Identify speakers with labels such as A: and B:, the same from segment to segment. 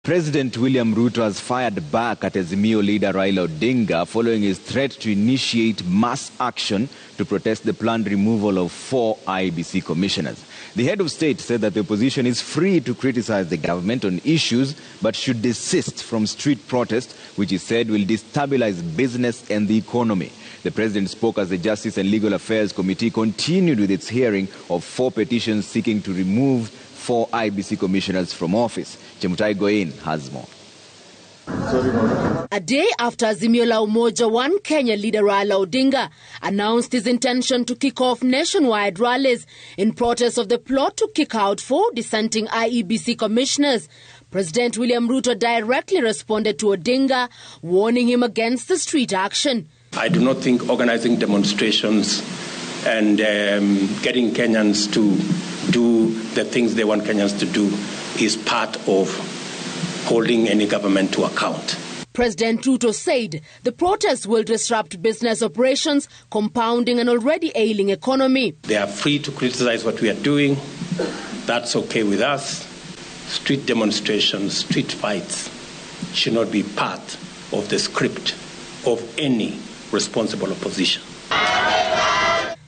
A: President William Ruto has fired back at Azimio leader Raila Odinga following his threat to initiate mass action to protest the planned removal of 4 IEBC commissioners. The head of state said that the opposition is free to criticize the government on issues but should desist from street protest, which he said will destabilize business and the economy. The president spoke as the Justice and Legal Affairs Committee continued with its hearing of 4 petitions seeking to remove 4 IEBC commissioners from office. Chemutai Goin has more.
B: A day after Azimio la Umoja One Kenya leader Raila Odinga announced his intention to kick off nationwide rallies in protest of the plot to kick out 4 dissenting IEBC commissioners, President William Ruto directly responded to Odinga, warning him against the street action.
C: I do not think organizing demonstrations and getting Kenyans to do the things they want Kenyans to do is part of holding any government to account.
B: President Ruto said the protests will disrupt business operations, compounding an already ailing economy.
C: They are free to criticize what we are doing. That's okay with us. Street demonstrations, street fights should not be part of the script of any responsible opposition.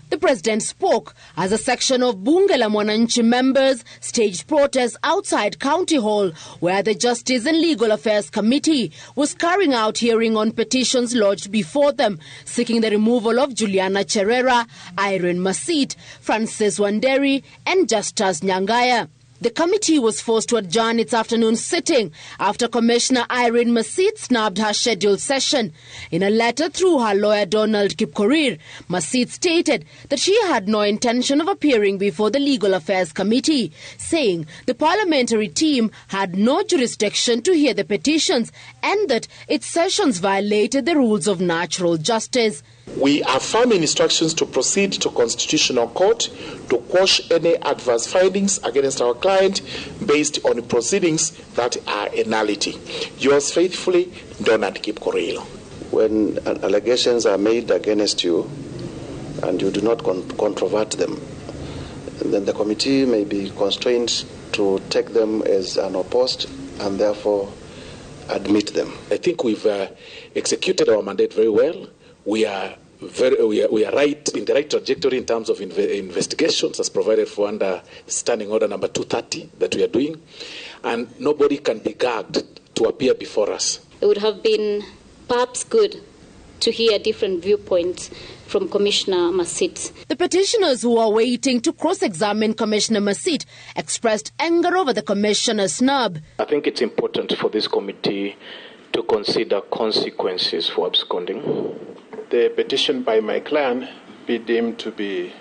B: The president spoke as a section of Bunge la Mwananchi members staged protests outside County Hall, where the Justice and Legal Affairs Committee was carrying out hearing on petitions lodged before them, seeking the removal of Juliana Cherera, Irene Masit, Francis Wanderi, and Justus Nyangaya. The committee was forced to adjourn its afternoon sitting after Commissioner Irene Masit snubbed her scheduled session. In a letter through her lawyer Donald Kipkorir, Masit stated that she had no intention of appearing before the Legal Affairs Committee, saying the parliamentary team had no jurisdiction to hear the petitions and that its sessions violated the rules of natural justice.
D: We are firm in instructions to proceed to Constitutional Court to quash any adverse findings against our client based on proceedings that are a nullity. Yours faithfully, Donald Kipkorir.
E: When allegations are made against you and you do not controvert them, then the committee may be constrained to take them as unopposed and therefore admit them.
D: I think we've executed our mandate very well. We are right in the right trajectory in terms of investigations as provided for under Standing Order number 230 that we are doing, and nobody can be gagged to appear before us.
F: It would have been perhaps good to hear different viewpoints from Commissioner Masit.
B: The petitioners who are waiting to cross-examine Commissioner Masit expressed anger over the commissioner's snub.
G: I think it's important for this committee to consider consequences for absconding.
H: The petition by my client be deemed to be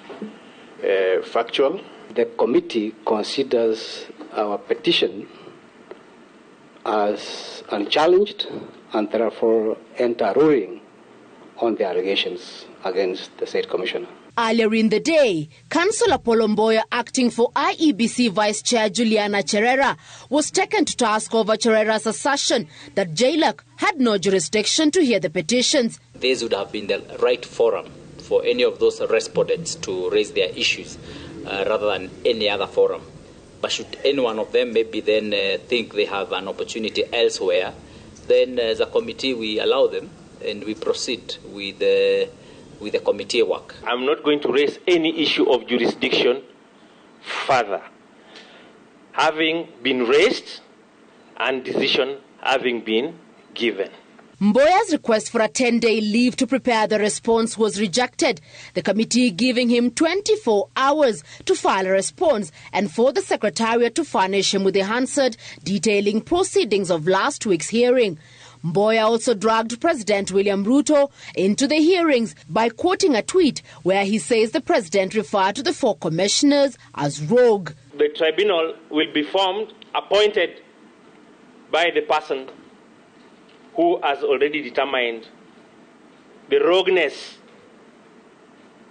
H: factual.
I: The committee considers our petition as unchallenged and therefore enter ruling on the allegations against the said commissioner.
B: Earlier in the day, Councillor Polomboya, acting for IEBC Vice Chair Juliana Cherera, was taken to task over Cherera's assertion that JLAC had no jurisdiction to hear the petitions.
J: This would have been the right forum for any of those respondents to raise their issues rather than any other forum. But should any one of them maybe then think they have an opportunity elsewhere, then as a committee we allow them and we proceed with the committee work.
G: I'm not going to raise any issue of jurisdiction further. Having been raised and decision having been given.
B: Mboya's request for a 10-day leave to prepare the response was rejected, the committee giving him 24 hours to file a response and for the Secretariat to furnish him with a Hansard detailing proceedings of last week's hearing. Mboya also dragged President William Ruto into the hearings by quoting a tweet where he says the president referred to the 4 commissioners as rogue.
G: The tribunal will be formed, appointed by the person who has already determined the rogueness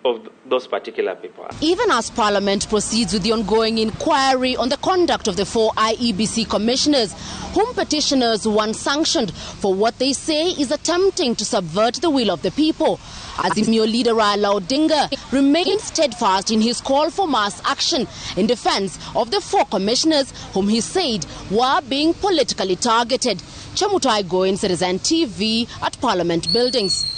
G: of those particular people.
B: Even as Parliament proceeds with the ongoing inquiry on the conduct of the 4 IEBC commissioners, whom petitioners once sanctioned for what they say is attempting to subvert the will of the people, Azimio leader Raila Odinga remains steadfast in his call for mass action in defense of the 4 commissioners whom he said were being politically targeted. Chemutai Goin, Citizen TV at Parliament Buildings.